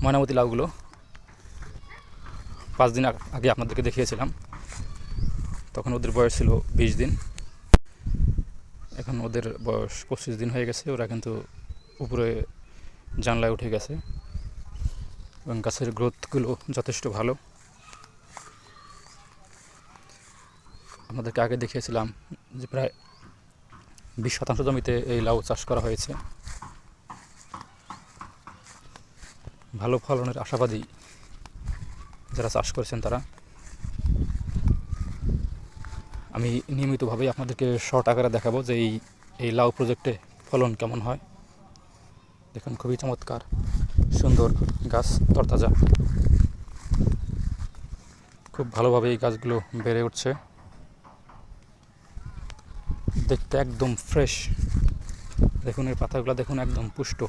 ময়নামতি লাউগুলো 5 দিন আগে আপনাদেরকে দেখিয়েছিলাম, তখন ওদের বয়স ছিল 20 দিন। এখন ওদের বয়স 25 দিন হয়ে গেছে। ওরা কিন্তু উপরে জানলায় উঠে গেছে এবং গাছের গ্রোথগুলো যথেষ্ট ভালো। আপনাদেরকে আগে দেখিয়েছিলাম যে প্রায় 20% জমিতে এই লাউ চাষ করা হয়েছে। ভালো ফলনের আশাবাদী যারা চাষ করেছেন তারা। আমি নিয়মিতভাবেই আপনাদেরকে শর্ট আকারে দেখাবো যে এই লাউ প্রজেক্টে ফলন কেমন হয়। দেখুন, খুবই চমৎকার সুন্দর গাছ, তরতাজা, খুব ভালোভাবে এই গাছগুলো বেড়ে উঠছে। দেখতে একদম ফ্রেশ। দেখুন এর পাতাগুলো, দেখুন একদম পুষ্ট।